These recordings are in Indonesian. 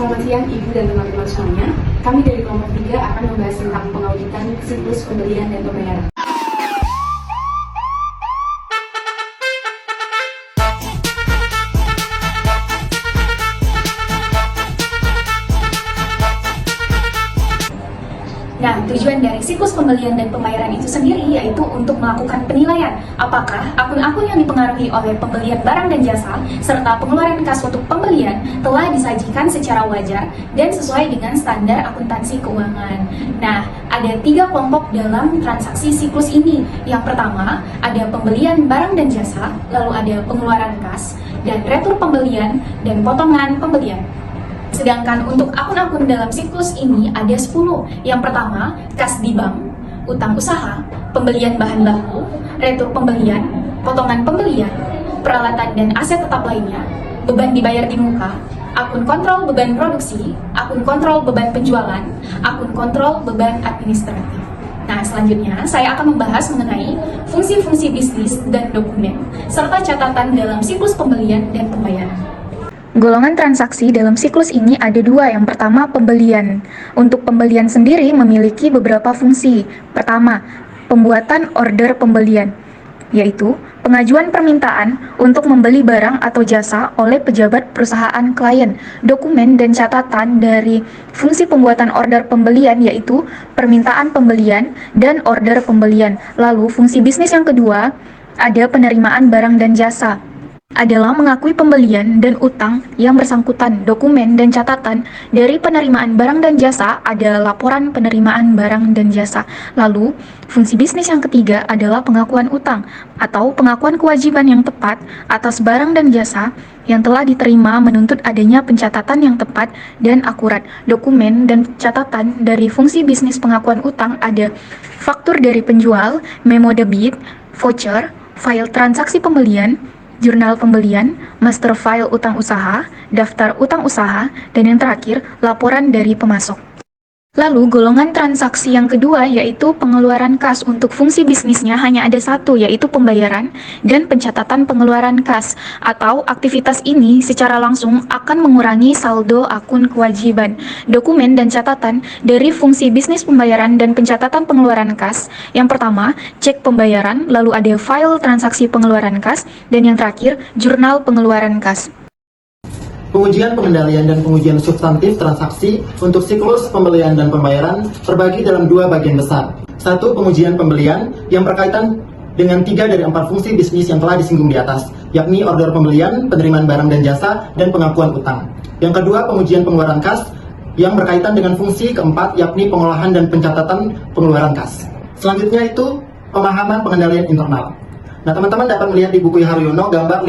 Selamat siang Ibu dan teman-teman semuanya. Kami dari kelompok 3 akan membahas tentang pengauditan siklus pembelian dan pembayaran. Nah, tujuan dari siklus pembelian dan pembayaran itu sendiri yaitu untuk melakukan penilaian apakah akun-akun yang dipengaruhi oleh pembelian barang dan jasa serta pengeluaran kas untuk pembelian telah disajikan secara wajar dan sesuai dengan standar akuntansi keuangan. Nah, ada 3 kelompok dalam transaksi siklus ini. Yang pertama, ada pembelian barang dan jasa, lalu ada pengeluaran kas, dan retur pembelian dan potongan pembelian. Sedangkan untuk akun-akun dalam siklus ini ada 10. Yang pertama, kas di bank, utang usaha, pembelian bahan baku, retur pembelian, potongan pembelian, peralatan dan aset tetap lainnya, beban dibayar di muka, akun kontrol beban produksi, akun kontrol beban penjualan, akun kontrol beban administratif. Nah, selanjutnya saya akan membahas mengenai fungsi-fungsi bisnis dan dokumen, serta catatan dalam siklus pembelian dan pembayaran. Golongan transaksi dalam siklus ini ada 2. Yang pertama, pembelian. Untuk pembelian sendiri memiliki beberapa fungsi. Pertama, pembuatan order pembelian, yaitu pengajuan permintaan untuk membeli barang atau jasa oleh pejabat perusahaan klien. Dokumen dan catatan dari fungsi pembuatan order pembelian yaitu permintaan pembelian dan order pembelian. Lalu fungsi bisnis yang kedua ada penerimaan barang dan jasa, adalah mengakui pembelian dan utang yang bersangkutan. Dokumen dan catatan dari penerimaan barang dan jasa ada laporan penerimaan barang dan jasa. Lalu, fungsi bisnis yang ketiga adalah pengakuan utang atau pengakuan kewajiban yang tepat atas barang dan jasa yang telah diterima menuntut adanya pencatatan yang tepat dan akurat. Dokumen dan catatan dari fungsi bisnis pengakuan utang ada faktur dari penjual, memo debit, voucher, file transaksi pembelian, jurnal pembelian, master file utang usaha, daftar utang usaha, dan yang terakhir, laporan dari pemasok. Lalu, golongan transaksi yang kedua yaitu pengeluaran kas. Untuk fungsi bisnisnya hanya ada 1, yaitu pembayaran dan pencatatan pengeluaran kas, atau aktivitas ini secara langsung akan mengurangi saldo akun kewajiban. Dokumen dan catatan dari fungsi bisnis pembayaran dan pencatatan pengeluaran kas. Yang pertama, cek pembayaran, lalu ada file transaksi pengeluaran kas, dan yang terakhir, jurnal pengeluaran kas. Pengujian pengendalian dan pengujian substantif transaksi untuk siklus pembelian dan pembayaran terbagi dalam 2 bagian besar. 1. Pengujian pembelian yang berkaitan dengan 3 dari 4 fungsi bisnis yang telah disinggung di atas, yakni order pembelian, penerimaan barang dan jasa, dan pengakuan utang. Yang kedua, pengujian pengeluaran kas yang berkaitan dengan fungsi keempat, yakni pengolahan dan pencatatan pengeluaran kas. Selanjutnya itu pemahaman pengendalian internal. Nah, teman-teman dapat melihat di buku Haryono gambar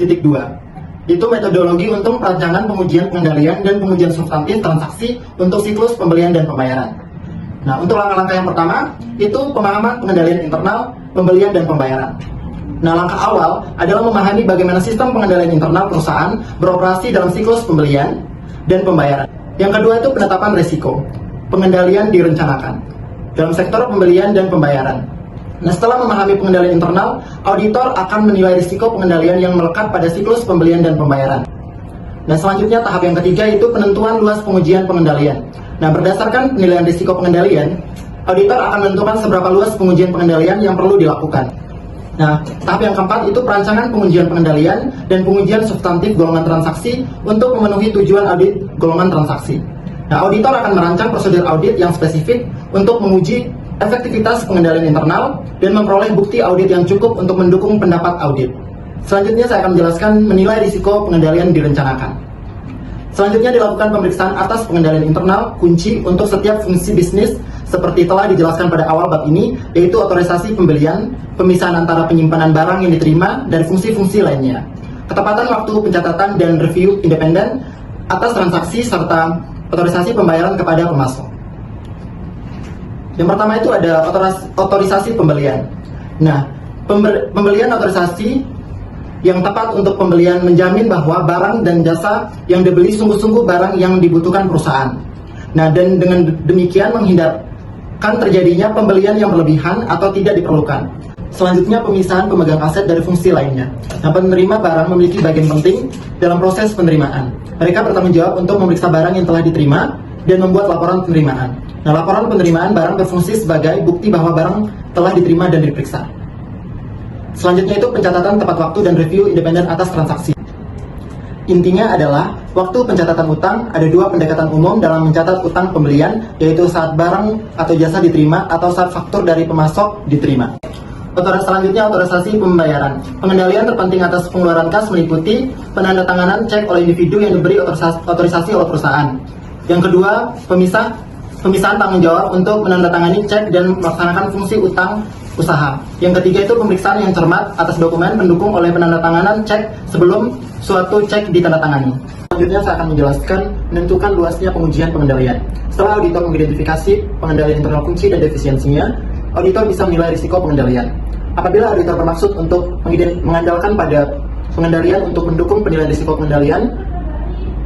15.2. Itu metodologi untuk perancangan pengujian pengendalian dan pengujian substantif transaksi untuk siklus pembelian dan pembayaran. Nah, untuk langkah-langkah yang pertama, itu pemahaman pengendalian internal, pembelian dan pembayaran. Nah, langkah awal adalah memahami bagaimana sistem pengendalian internal perusahaan beroperasi dalam siklus pembelian dan pembayaran. Yang kedua itu penetapan risiko, pengendalian direncanakan dalam sektor pembelian dan pembayaran. Nah, setelah memahami pengendalian internal, auditor akan menilai risiko pengendalian yang melekat pada siklus pembelian dan pembayaran. Nah, selanjutnya tahap yang ketiga itu penentuan luas pengujian pengendalian. Nah, berdasarkan penilaian risiko pengendalian, auditor akan menentukan seberapa luas pengujian pengendalian yang perlu dilakukan. Nah, tahap yang keempat itu perancangan pengujian pengendalian dan pengujian substantif golongan transaksi untuk memenuhi tujuan audit golongan transaksi. Nah, auditor akan merancang prosedur audit yang spesifik untuk menguji efektivitas pengendalian internal dan memperoleh bukti audit yang cukup untuk mendukung pendapat audit. Selanjutnya saya akan menjelaskan menilai risiko pengendalian direncanakan. Selanjutnya dilakukan pemeriksaan atas pengendalian internal kunci untuk setiap fungsi bisnis seperti telah dijelaskan pada awal bab ini, yaitu otorisasi pembelian, pemisahan antara penyimpanan barang yang diterima, dan fungsi-fungsi lainnya. Ketepatan waktu pencatatan dan review independen atas transaksi serta otorisasi pembayaran kepada pemasok. Yang pertama itu ada otorisasi pembelian. Nah, pembelian otorisasi yang tepat untuk pembelian menjamin bahwa barang dan jasa yang dibeli sungguh-sungguh barang yang dibutuhkan perusahaan. Nah, dan dengan demikian menghindarkan terjadinya pembelian yang berlebihan atau tidak diperlukan. Selanjutnya, pemisahan pemegang aset dari fungsi lainnya. Nah, penerima barang memiliki bagian penting dalam proses penerimaan. Mereka bertanggung jawab untuk memeriksa barang yang telah diterima dan membuat laporan penerimaan. Nah, laporan penerimaan barang berfungsi sebagai bukti bahwa barang telah diterima dan diperiksa. Selanjutnya itu pencatatan tepat waktu dan review independen atas transaksi. Intinya adalah, waktu pencatatan utang ada dua pendekatan umum dalam mencatat utang pembelian, yaitu saat barang atau jasa diterima atau saat faktur dari pemasok diterima. Selanjutnya, otorisasi pembayaran. Pengendalian terpenting atas pengeluaran kas meliputi penandatanganan cek oleh individu yang diberi otorisasi oleh perusahaan. Yang kedua, pemisahan tanggung jawab untuk menandatangani cek dan melaksanakan fungsi utang usaha. Yang ketiga itu pemeriksaan yang cermat atas dokumen pendukung oleh penandatanganan cek sebelum suatu cek ditandatangani. Selanjutnya saya akan menjelaskan menentukan luasnya pengujian pengendalian. Setelah auditor mengidentifikasi pengendalian internal kunci dan defisiensinya, auditor bisa menilai risiko pengendalian. Apabila auditor bermaksud untuk mengandalkan pada pengendalian untuk mendukung penilaian risiko pengendalian,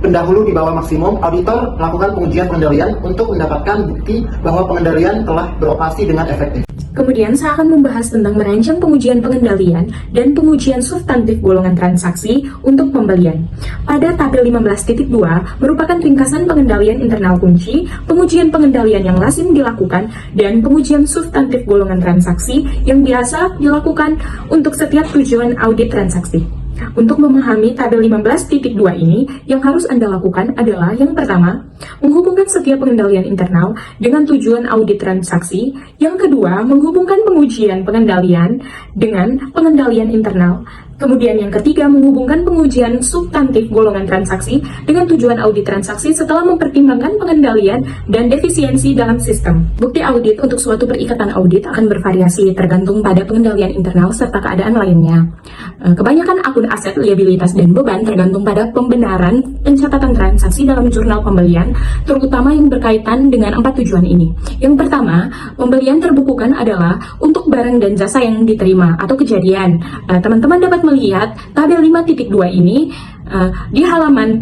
pendahulu di bawah maksimum, auditor melakukan pengujian pengendalian untuk mendapatkan bukti bahwa pengendalian telah beroperasi dengan efektif. Kemudian saya akan membahas tentang merancang pengujian pengendalian dan pengujian substantif golongan transaksi untuk pembelian. Pada tabel 15.2 merupakan ringkasan pengendalian internal kunci, pengujian pengendalian yang lazim dilakukan, dan pengujian substantif golongan transaksi yang biasa dilakukan untuk setiap tujuan audit transaksi. Untuk memahami tabel 15.2 ini, yang harus Anda lakukan adalah yang pertama, menghubungkan setiap pengendalian internal dengan tujuan audit transaksi. Yang kedua, menghubungkan pengujian pengendalian dengan pengendalian internal. Kemudian yang ketiga, menghubungkan pengujian substantif golongan transaksi dengan tujuan audit transaksi setelah mempertimbangkan pengendalian dan defisiensi dalam sistem. Bukti audit untuk suatu perikatan audit akan bervariasi tergantung pada pengendalian internal serta keadaan lainnya. Kebanyakan akun aset, liabilitas, dan beban tergantung pada pembenaran pencatatan transaksi dalam jurnal pembelian, terutama yang berkaitan dengan 4 tujuan ini. Yang pertama, pembelian terbukukan adalah untuk barang dan jasa yang diterima atau kejadian. Teman-teman dapat melihat tabel 5.2 ini di halaman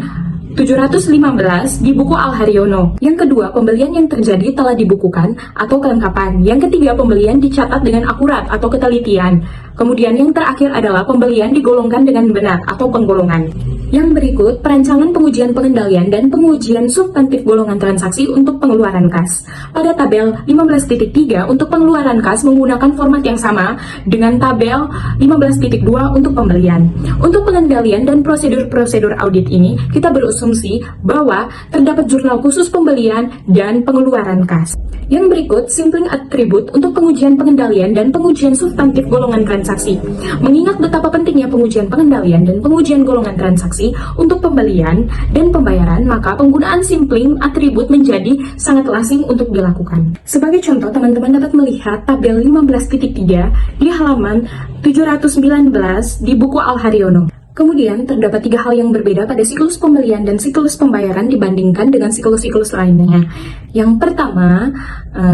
715 di buku Al Haryono. Yang kedua, pembelian yang terjadi telah dibukukan atau kelengkapan. Yang ketiga, pembelian dicatat dengan akurat atau ketelitian. Kemudian yang terakhir adalah pembelian digolongkan dengan benar atau penggolongan. Yang berikut, perancangan pengujian pengendalian dan pengujian substantif golongan transaksi untuk pengeluaran kas. Pada tabel 15.3 untuk pengeluaran kas menggunakan format yang sama dengan tabel 15.2 untuk pembelian. Untuk pengendalian dan prosedur-prosedur audit ini, kita berasumsi bahwa terdapat jurnal khusus pembelian dan pengeluaran kas. Yang berikut, sampling atribut untuk pengujian pengendalian dan pengujian substantif golongan transaksi. Mengingat betapa pentingnya pengujian pengendalian dan pengujian golongan transaksi untuk pembelian dan pembayaran, maka penggunaan sampling atribut menjadi sangat lazim untuk dilakukan. Sebagai contoh, teman-teman dapat melihat tabel 15.3 di halaman 719 di buku Al Haryono. Kemudian, terdapat 3 hal yang berbeda pada siklus pembelian dan siklus pembayaran dibandingkan dengan siklus-siklus lainnya. Yang pertama,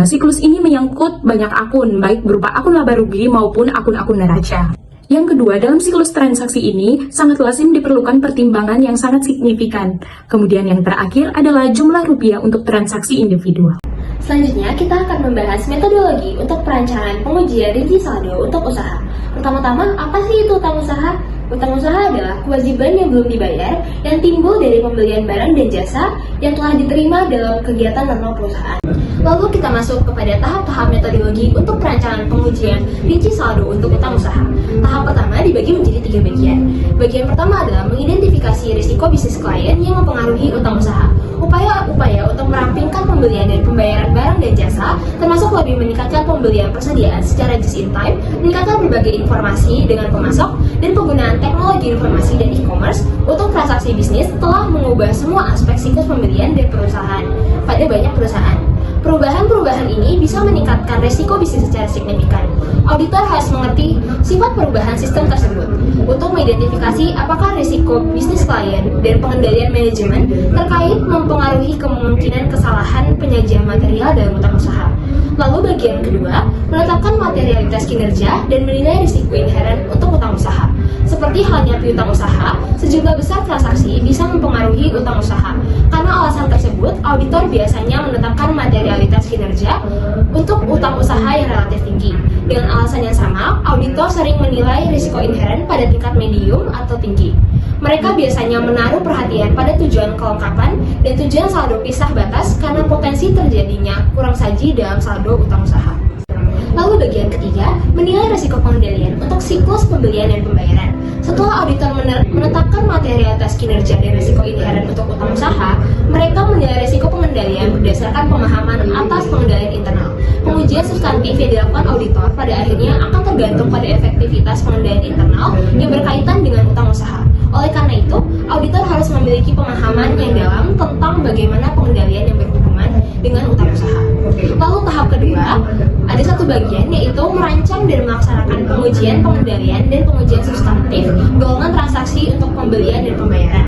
siklus ini menyangkut banyak akun, baik berupa akun laba rugi maupun akun-akun neraca. Yang kedua, dalam siklus transaksi ini, sangat lazim diperlukan pertimbangan yang sangat signifikan. Kemudian yang terakhir adalah jumlah rupiah untuk transaksi individual. Selanjutnya, kita akan membahas metodologi untuk perancangan pengujian rinci saldo untuk usaha. Pertama-tama, apa sih itu utang usaha? Utang usaha adalah kewajiban yang belum dibayar yang timbul dari pembelian barang dan jasa yang telah diterima dalam kegiatan normal perusahaan. Lalu kita masuk kepada tahap-tahap metodologi untuk perancangan pengujian rinci saldo untuk utang usaha. Tahap pertama dibagi menjadi 3 bagian. Bagian pertama adalah mengidentifikasi risiko bisnis klien yang mempengaruhi utang usaha. Upaya-upaya untuk merampingkan pembelian dan pembayaran barang dan jasa, termasuk lebih meningkatkan pembelian persediaan secara just in time, meningkatkan berbagai informasi dengan pemasok, dan penggunaan teknologi informasi dan e-commerce untuk transaksi bisnis telah mengubah semua aspek siklus pembelian dan perusahaan pada banyak perusahaan. Perubahan-perubahan ini bisa meningkatkan resiko bisnis secara signifikan. Auditor harus mengerti sifat perubahan sistem tersebut untuk mengidentifikasi apakah risiko bisnis klien dan pengendalian manajemen terkait mempengaruhi kemungkinan kesalahan penyajian material dalam utang usaha. Lalu bagian kedua, menetapkan materialitas kinerja dan menilai risiko inheren untuk utang usaha. Seperti halnya piutang usaha, sejumlah besar transaksi bisa mempengaruhi utang usaha. Karena alasan tersebut, auditor biasanya menetapkan materialitas kinerja untuk utang usaha yang relatif tinggi. Dengan alasan yang sama, auditor sering menilai risiko inheren pada tingkat medium atau tinggi. Mereka biasanya menaruh perhatian pada tujuan kelengkapan dan tujuan saldo pisah batas karena potensi terjadinya kurang saji dalam saldo utang usaha. Lalu bagian ketiga, menilai risiko pengendalian untuk siklus pembelian dan pembayaran. Setelah auditor menetapkan materialitas kinerja dan risiko inheren untuk utang usaha, mereka menilai risiko pengendalian berdasarkan pemahaman atas pengendalian internal. Pengujian substantif yang dilakukan auditor pada akhirnya akan tergantung pada efektivitas pengendalian internal yang berkaitan dengan utang usaha. Oleh karena itu, auditor harus memiliki pemahaman yang dalam tentang bagaimana pengendalian yang berhubungan dengan utang usaha. Lalu tahap kedua, ada satu bagian yaitu merancang dan melaksanakan pengujian pengendalian dan pengujian substantif golongan transaksi untuk pembelian dan pembayaran.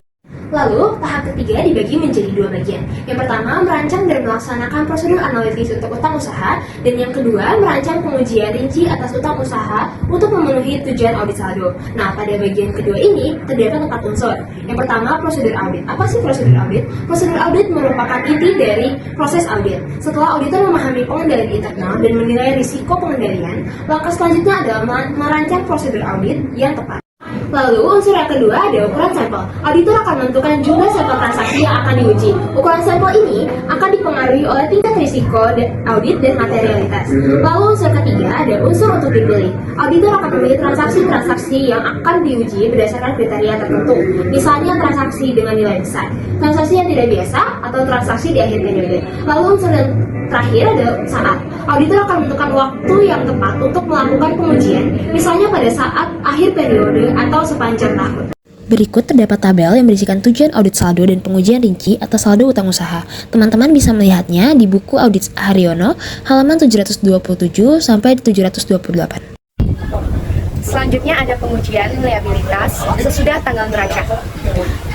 Lalu, tahap ketiga dibagi menjadi dua bagian. Yang pertama, merancang dan melaksanakan prosedur analitis untuk utang usaha, dan yang kedua, merancang pengujian rinci atas utang usaha untuk memenuhi tujuan audit saldo. Nah, pada bagian kedua ini, terdapat 4 unsur. Yang pertama, prosedur audit. Apa sih prosedur audit? Prosedur audit merupakan inti dari proses audit. Setelah auditor memahami pengendalian internal dan menilai risiko pengendalian, langkah selanjutnya adalah merancang prosedur audit yang tepat. Lalu, unsur yang kedua ada ukuran sampel. Auditor akan menentukan jumlah sampel transaksi yang akan diuji. Ukuran sampel ini akan dipengaruhi oleh tingkat risiko audit dan materialitas. Lalu, unsur ketiga ada unsur untuk dipilih. Auditor akan memilih transaksi-transaksi yang akan diuji berdasarkan kriteria tertentu. Misalnya transaksi dengan nilai besar, transaksi yang tidak biasa, atau transaksi di akhir periode. Lalu, unsur yang terakhir ada saat. Auditor akan menentukan waktu yang tepat untuk melakukan pengujian, misalnya pada saat akhir periode atau sepanjang tahun. Berikut terdapat tabel yang berisikan tujuan audit saldo dan pengujian rinci atas saldo utang usaha. Teman-teman bisa melihatnya di buku Audit Haryono halaman 727 sampai 728. Selanjutnya ada pengujian liabilitas sesudah tanggal neraca.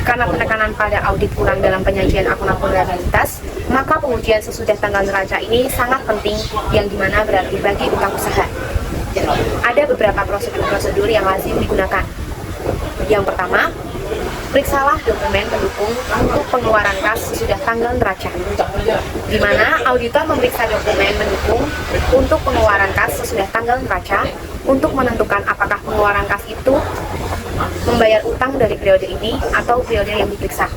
Karena penekanan pada audit kurang dalam penyajian akun-akun liabilitas, maka pengujian sesudah tanggal neraca ini sangat penting, yang dimana berarti bagi utang usaha. Ada beberapa prosedur-prosedur yang lazim digunakan. Yang pertama, periksalah dokumen pendukung untuk pengeluaran kas sesudah tanggal neraca, di mana auditor memeriksa dokumen pendukung untuk pengeluaran kas sesudah tanggal neraca untuk menentukan apakah pengeluaran kas itu membayar utang dari periode ini atau periode yang diperiksa.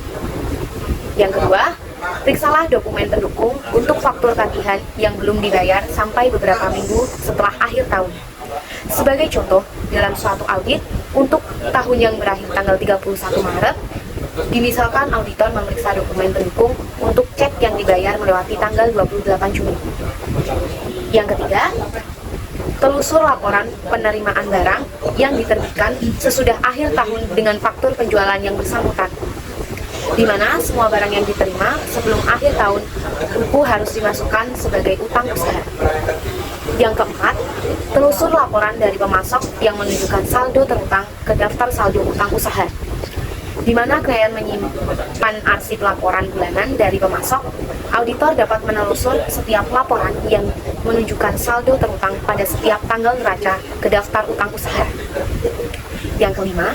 Yang kedua, periksalah dokumen pendukung untuk faktur tagihan yang belum dibayar sampai beberapa minggu setelah akhir tahun. Sebagai contoh, dalam suatu audit untuk tahun yang berakhir tanggal 31 Maret, dimisalkan auditor memeriksa dokumen pendukung untuk cek yang dibayar melewati tanggal 28 Juni. Yang ketiga, telusur laporan penerimaan barang yang diterbitkan sesudah akhir tahun dengan faktur penjualan yang bersangkutan, di mana semua barang yang diterima sebelum akhir tahun buku harus dimasukkan sebagai utang usaha. Yang keempat, telusur laporan dari pemasok yang menunjukkan saldo terutang ke daftar saldo utang usaha, di mana klien menyimpan arsip laporan bulanan dari pemasok. Auditor dapat menelusur setiap laporan yang menunjukkan saldo terutang pada setiap tanggal neraca ke daftar utang usaha. Yang kelima,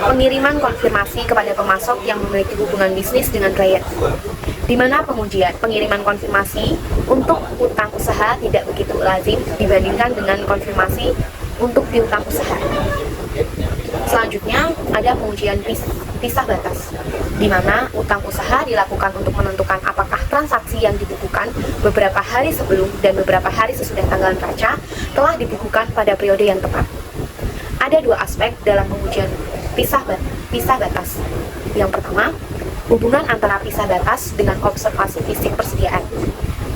pengiriman konfirmasi kepada pemasok yang memiliki hubungan bisnis dengan klien, di mana pengiriman konfirmasi untuk utang usaha tidak begitu lazim dibandingkan dengan konfirmasi untuk piutang usaha. Selanjutnya ada pengujian pisah batas, di mana utang usaha dilakukan untuk menentukan apakah transaksi yang dibukukan beberapa hari sebelum dan beberapa hari sesudah tanggal neraca telah dibukukan pada periode yang tepat. Ada dua aspek dalam pengujian pisah batas. Yang pertama, hubungan antara pisah batas dengan observasi fisik persediaan.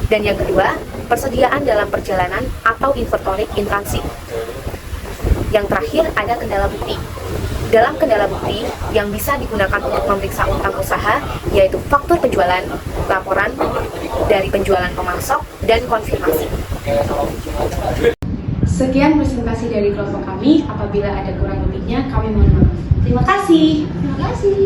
Dan yang kedua, persediaan dalam perjalanan atau inventory in transit. Yang terakhir ada kendala bukti. Dalam kendala bukti yang bisa digunakan untuk memeriksa utang usaha, yaitu faktur penjualan, laporan dari penjualan pemasok, dan konfirmasi. Sekian presentasi dari kelompok kami. Apabila ada kurang lebihnya, kami mohon maaf. Terima kasih. Terima kasih.